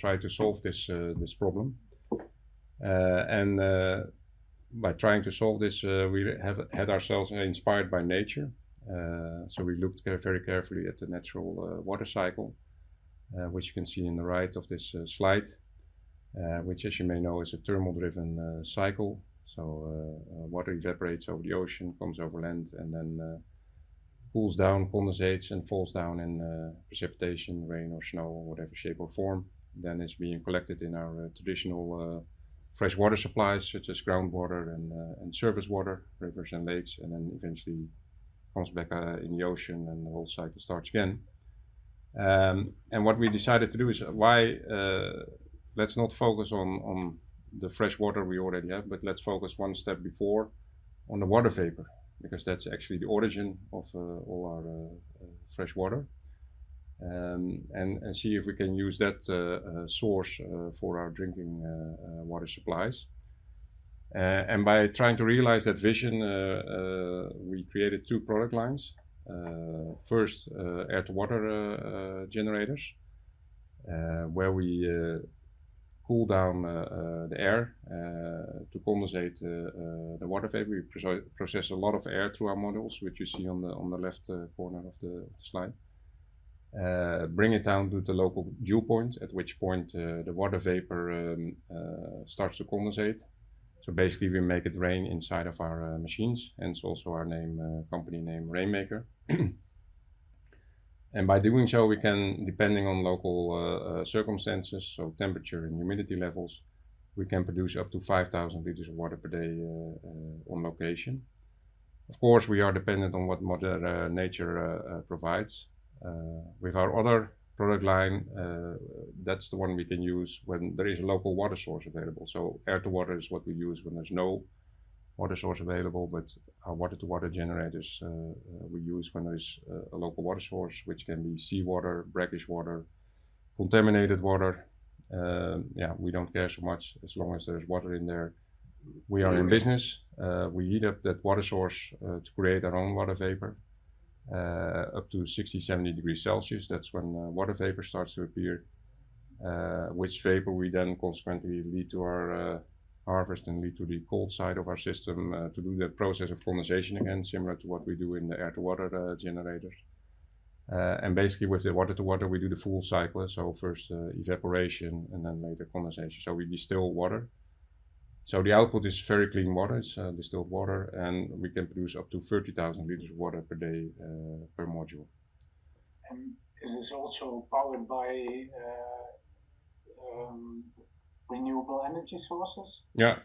try to solve this problem. And by trying to solve this, we have had ourselves inspired by nature. So we looked very carefully at the natural water cycle, which you can see in the right of this slide, which, as you may know, is a thermal-driven cycle. So water evaporates over the ocean, comes over land, and then cools down, condensates, and falls down in precipitation, rain or snow, or whatever shape or form. Then it's being collected in our traditional fresh water supplies, such as groundwater and surface water, rivers and lakes, and then eventually comes back in the ocean, and the whole cycle starts again. And what we decided to do is let's not focus on the fresh water we already have, but let's focus one step before on the water vapor, because that's actually the origin of all our fresh water, and see if we can use that source for our drinking water supplies. And by trying to realize that vision, we created two product lines. First, air-to-water generators, where we cool down the air to condensate the water vapor. We process a lot of air through our modules, which you see on the left corner of the slide. Bring it down to the local dew point, at which point the water vapor starts to condensate. So basically we make it rain inside of our machines, hence also our name, company name Rainmaker. And by doing so, we can, depending on local circumstances, so temperature and humidity levels, we can produce up to 5,000 liters of water per day on location. Of course, we are dependent on what Mother Nature provides. With our other product line, that's the one we can use when there is a local water source available. So air-to-water is what we use when there's no water source available, but our water-to-water generators we use when there is a local water source, which can be seawater, brackish water, contaminated water. We don't care so much as long as there's water in there. We are in business. We heat up that water source to create our own water vapor up to 60-70 degrees Celsius. That's when water vapor starts to appear, which vapor we then consequently lead to our harvest and lead to the cold side of our system to do the process of condensation again, similar to what we do in the air-to-water generators. And basically with the water-to-water we do the full cycle, so first evaporation and then later condensation. So we distill water. So the output is very clean water, it's distilled water, and we can produce up to 30,000 liters of water per day per module. And is this also powered by renewable energy sources? Yeah,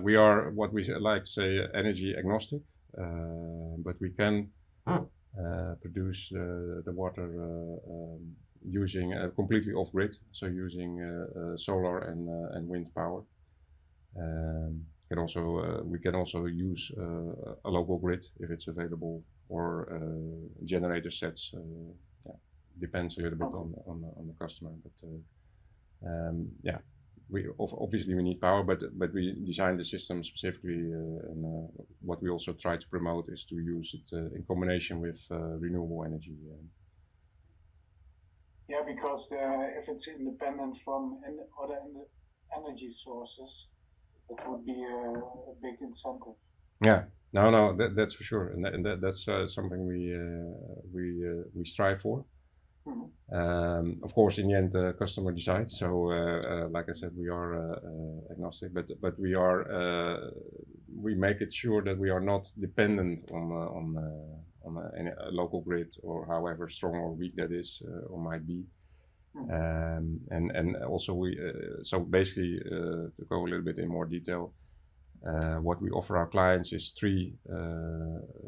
we are what we like to say energy agnostic, but we can produce the water using completely off-grid, so using solar and wind power. We can also use a local grid if it's available, or generator sets. Depends a little bit on the customer, but obviously we need power, but we designed the system specifically, and what we also try to promote is to use it in combination with renewable energy. Yeah, because if it's independent from other energy sources, that would be a big incentive. Yeah, no, that's for sure, and that's something we strive for. Mm-hmm. Of course, in the end, the customer decides. So, like I said, we are agnostic, but we make it sure that we are not dependent on a local grid, or however strong or weak that is or might be. And also so basically to go a little bit in more detail, what we offer our clients is three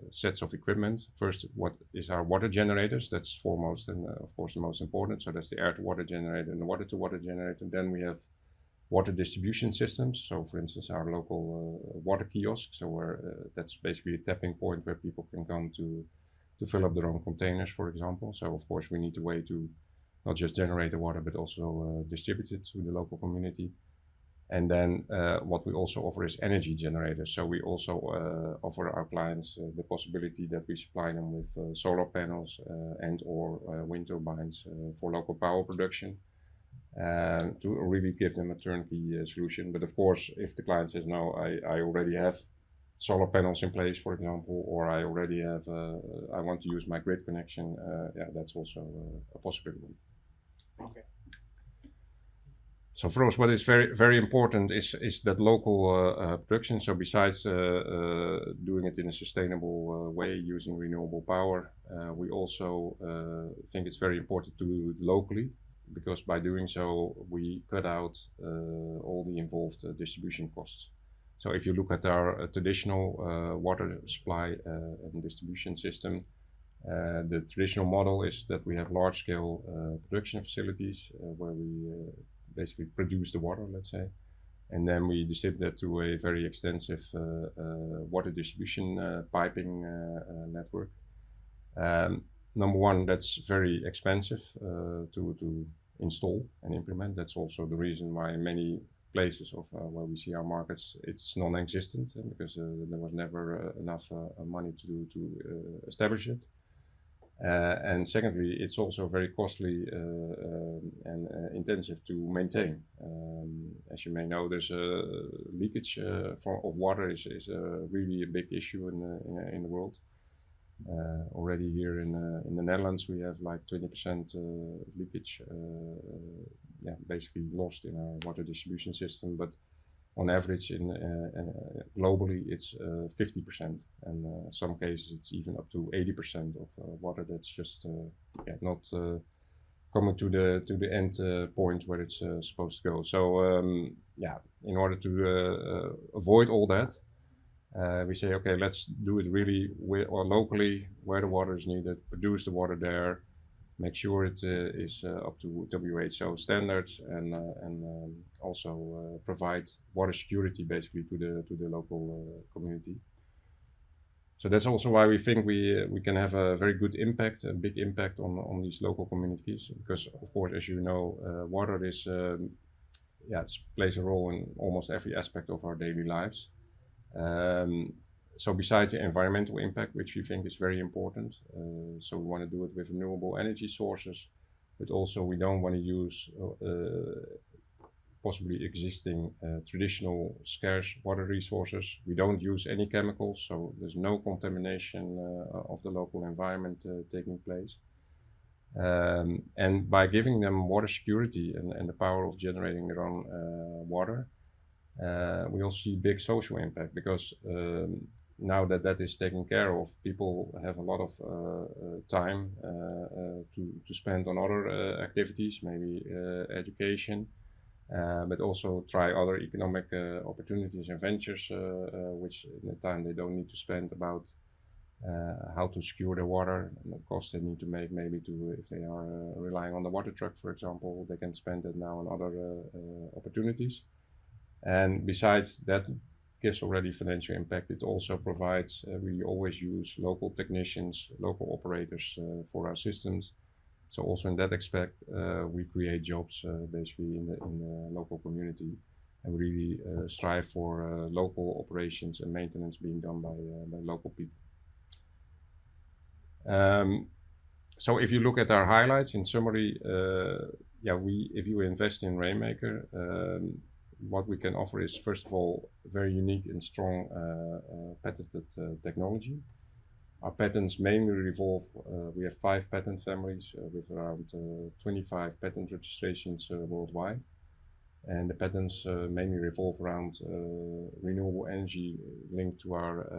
sets of equipment. First, what is our water generators? That's foremost and of course the most important. So that's the air-to-water generator and the water-to-water generator. Then we have water distribution systems. So for instance, our local water kiosk. So where that's basically a tapping point where people can come to fill up their own containers, for example. So of course we need a way to not just generate the water, but also distribute it to the local community. And then what we also offer is energy generators. So we also offer our clients the possibility that we supply them with solar panels and or wind turbines for local power production. to really give them a turnkey solution. But of course, if the client says, no, I already have solar panels in place, for example, or I already have, I want to use my grid connection, yeah, that's also a possibility. Okay. So for us, what is very, very important is that local production. So besides doing it in a sustainable way using renewable power, we also think it's very important to do it locally, because by doing so, we cut out all the involved distribution costs. So if you look at our traditional water supply and distribution system, the traditional model is that we have large-scale production facilities where we basically produce the water, let's say, and then we distribute that to a very extensive water distribution piping network. Number one, that's very expensive to install and implement. That's also the reason why in many places of where we see our markets, it's non-existent, because there was never enough money to establish it. And secondly, it's also very costly and intensive to maintain. As you may know, there's a leakage of water is really a big issue in the world. Already here in the Netherlands, we have like 20% leakage, yeah, basically lost in our water distribution system. But on average, globally, it's 50%, and in some cases it's even up to 80% of water that's just yeah, not coming to the end point where it's supposed to go. So yeah, in order to avoid all that, we say, okay, let's do it really locally where the water is needed, produce the water there, make sure it is up to WHO standards, and also provide water security basically to the local community. So that's also why we think we can have a very good impact, a big impact on these local communities, because of course, as you know, water is yeah, it plays a role in almost every aspect of our daily lives. So besides the environmental impact, which we think is very important, so we want to do it with renewable energy sources, but also we don't want to use possibly existing traditional scarce water resources. We don't use any chemicals, so there's no contamination of the local environment taking place. And by giving them water security and the power of generating their own water, we also see big social impact, because now that is taken care of, people have a lot of time to spend on other activities, maybe education, but also try other economic opportunities and ventures, which in the time they don't need to spend about how to secure their water and the cost they need to make, maybe to, if they are relying on the water truck, for example, they can spend it now on other opportunities. And besides that gives already financial impact, it also provides, we always use local technicians, local operators for our systems. So also in that aspect, we create jobs basically in the local community, and really strive for local operations and maintenance being done by local people. So if you look at our highlights in summary, yeah, if you invest in Rainmaker, what we can offer is, first of all, very unique and strong patented technology. Our patents mainly revolve, we have 5 patent families with around 25 patent registrations worldwide. And the patents mainly revolve around renewable energy linked to our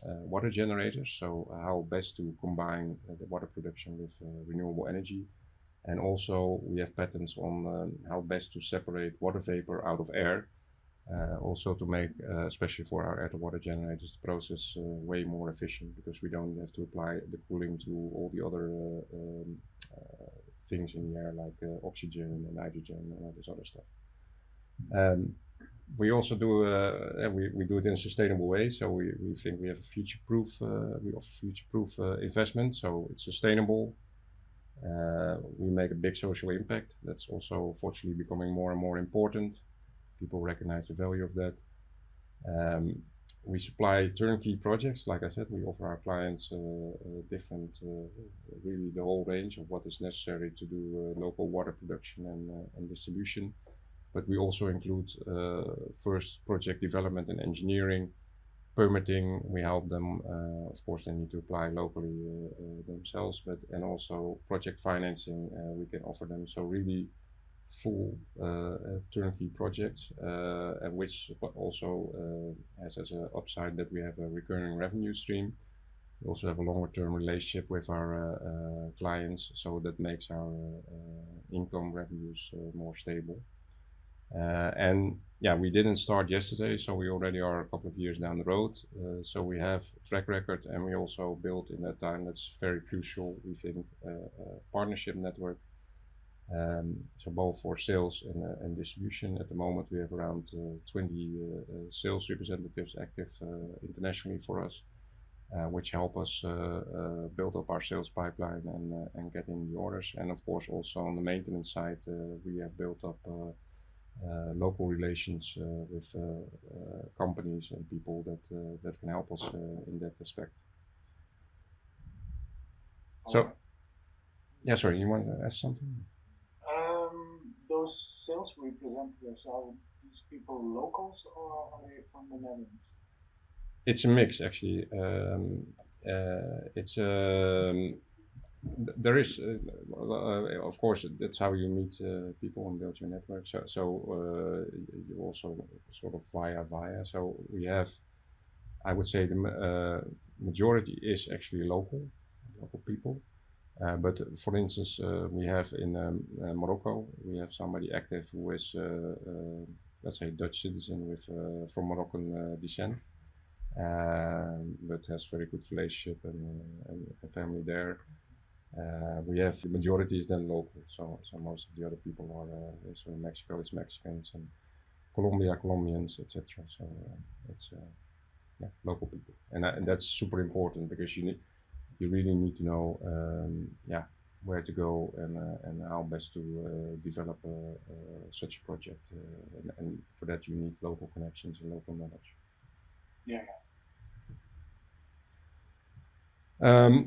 water generators. So how best to combine the water production with renewable energy. And also we have patents on how best to separate water vapor out of air. Also to make, especially for our air-to-water generators, the process way more efficient, because we don't have to apply the cooling to all the other things in the air, like oxygen and nitrogen and all this other stuff. We also do we do it in a sustainable way, so we think we have a future-proof we offer future-proof investment, so it's sustainable. We make a big social impact. That's also fortunately becoming more and more important. People recognize the value of that. We supply turnkey projects. Like I said, we offer our clients different, really the whole range of what is necessary to do local water production and distribution. But we also include first project development and engineering, permitting. We help them. Of course, they need to apply locally themselves, but and also project financing we can offer them. So really full turnkey projects, and which also has as an upside that we have a recurring revenue stream. We also have a longer term relationship with our clients, so that makes our income revenues more stable. And yeah, we didn't start yesterday, so we already are a couple of years down the road. So we have track record, and we also built in that time. That's very crucial, we think, partnership network. So both for sales and distribution. At the moment, we have around 20 sales representatives active internationally for us, which help us build up our sales pipeline and getting the orders. And of course, also on the maintenance side, we have built up local relations with companies and people that can help us in that aspect. So, yeah, sorry, you want to ask something? Those sales representatives, are these people locals or are they from the Netherlands? It's a mix, actually. It's there is, of course, that's how you meet people and build your network. So you also sort of via. So we have, I would say, the majority is actually local people. But for instance, we have in Morocco, we have somebody active who is, let's say, Dutch citizen with from Moroccan descent, but has very good relationship and family there. We have the majority is then local, so most of the other people are so in Mexico it's Mexicans and Colombia Colombians, etc. So it's yeah, local people, and that's super important because you really need to know yeah, where to go and how best to develop such a project, and for that you need local connections and local knowledge. Yeah.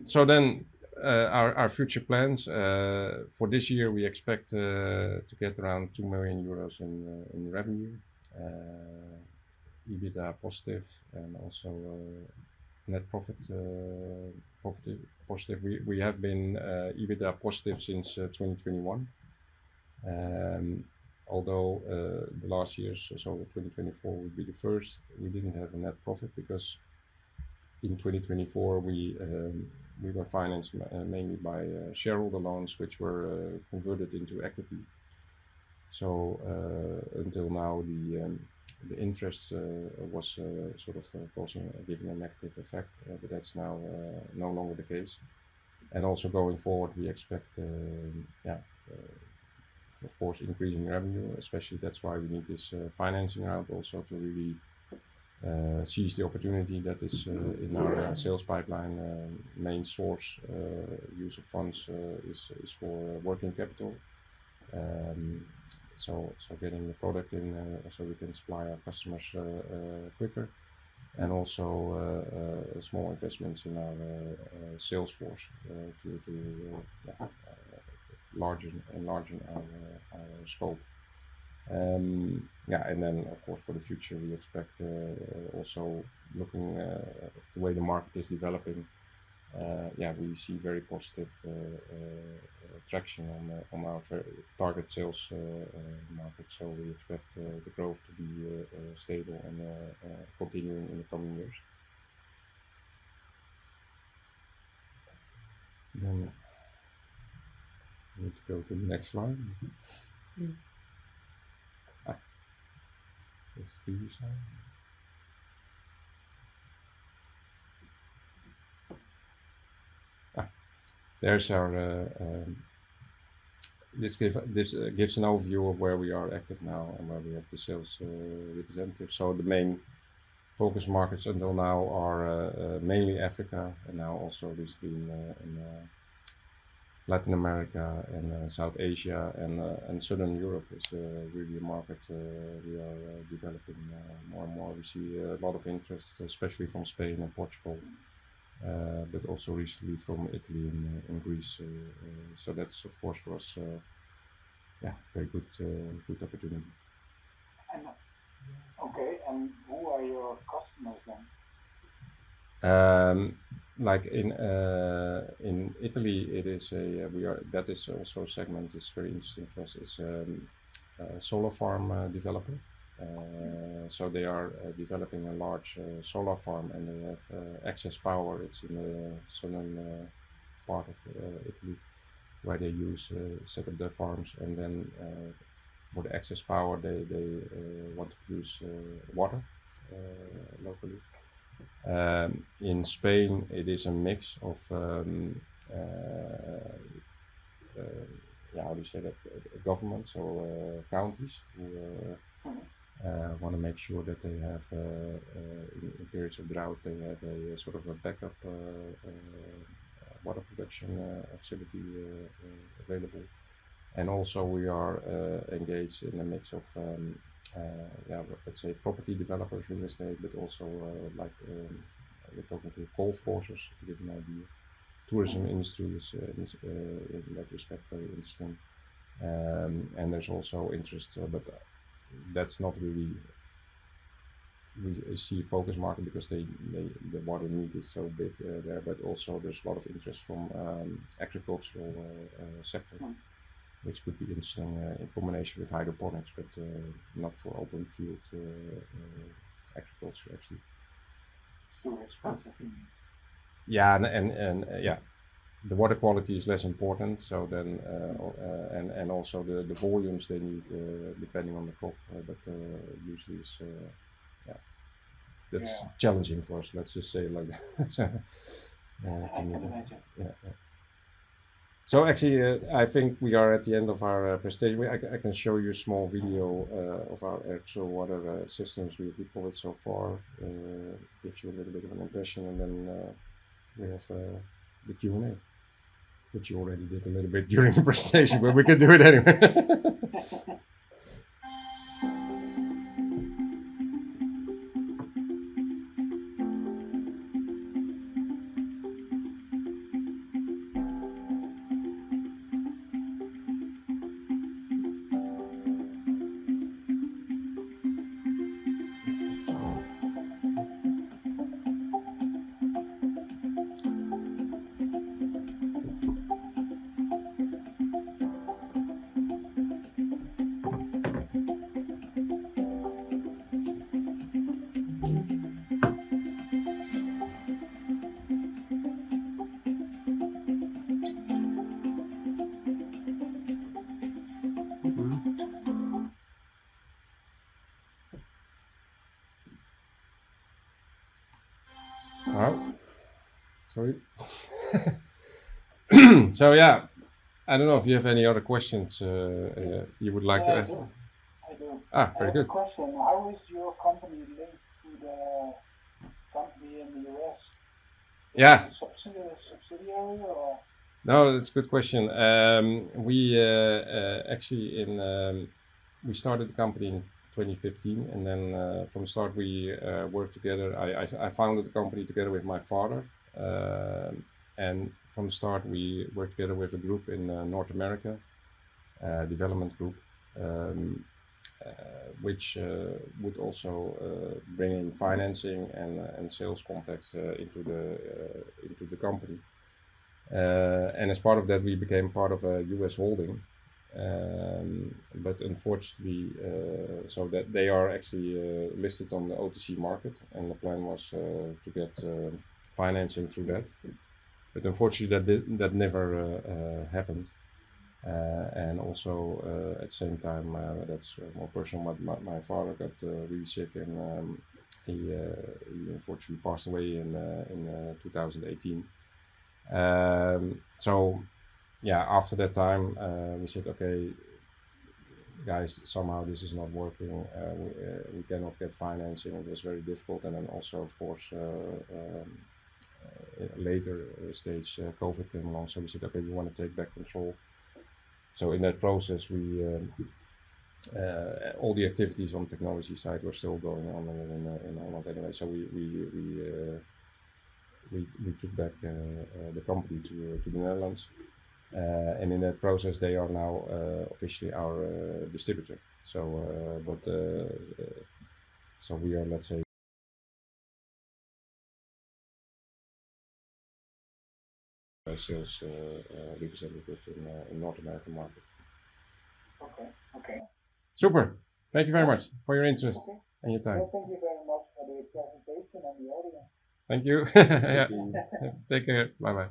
So then our future plans for this year, we expect to get around 2 million euros in revenue, EBITDA positive, and also net profit positive. We have been EBITDA positive since 2021. Although the last years, so 2024 would be the first, we didn't have a net profit because in 2024 we were financed mainly by shareholder loans, which were converted into equity. So until now, the interest was sort of giving a negative effect, but that's now no longer the case. And also going forward, we expect, yeah, of course, increasing revenue. Especially that's why we need this financing round also to really seize the opportunity that is in our sales pipeline. Main source use of funds is for working capital. So getting the product in so we can supply our customers quicker, and also small investments in our sales force to enlarge our scope. Yeah, and then of course for the future we expect also looking the way the market is developing. Yeah, we see very positive traction on our target sales market. So we expect the growth to be stable and continuing in the coming years. Then we need to go to the next slide. Let's do this one. There's our this gives an overview of where we are active now and where we have the sales representatives. So the main focus markets until now are mainly Africa, and now also recently Latin America and South Asia and Southern Europe is really a market we are developing more and more. We see a lot of interest, especially from Spain and Portugal, but also recently from Italy and Greece. So that's of course for us, yeah, very good opportunity. And okay, and who are your customers then? Like in Italy, it is a that is also a segment is very interesting for us. It's a solar farm developer. So they are developing a large solar farm, and they have excess power. It's in the southern part of Italy, where they use set up their farms, and then for the excess power, they want to produce water locally. In Spain, it is a mix of yeah, how do you say that? Government, so counties who want to make sure that they have in periods of drought they have a sort of a backup water production facility available. And also we are engaged in a mix of yeah, let's say property developers, real estate, but also like we're talking to golf courses to give an idea. Tourism industry is in that respect very interesting, and there's also interest, but that's not really we see a focus market because the water need is so big there, but also there's a lot of interest from agricultural sector, which could be interesting in combination with hydroponics, but not for open field agriculture actually. It's too expensive. Yeah, and yeah, the water quality is less important. So then, and also the volumes they need depending on the crop, but usually is yeah, that's challenging for us. Let's just say it like that. So, I can imagine. Yeah. So actually, I think we are at the end of our presentation. I can show you a small video of our actual water systems we've deployed so far. Gives you a little bit of an impression, and then we have the Q&A, which you already did a little bit during the presentation, but we can do it anyway. Oh, sorry. So yeah, I don't know if you have any other questions you would like to ask. I do. Very good. Question: how is your company linked to the company in the US? Yeah. Subsidiary or? No, that's a good question. We actually we started the company in 2015, and then from the start we worked together. I founded the company together with my father, and from the start we worked together with a group in North America, development group, which would also bring in financing and sales contacts into the company. And as part of that, we became part of a US holding. But unfortunately, so that they are actually listed on the OTC market, and the plan was to get financing through that. But unfortunately, that never happened. And also at the same time, that's more personal. My father got really sick, and he unfortunately passed away in 2018. So yeah, after that time, we said, okay, guys, somehow this is not working. We cannot get financing. It was very difficult, and then also, of course, later stage, COVID came along, so we said, okay, we want to take back control. So in that process, we all the activities on the technology side were still going on in Holland anyway. So we took back the company to the Netherlands, and in that process, they are now officially our distributor. So, so we are, let's say, sales representative in North American market. Okay. Okay. Super. Thank you very much for your interest and your time. Well, thank you very much for the presentation and the audience. Thank you. Yeah. Take care. Bye bye.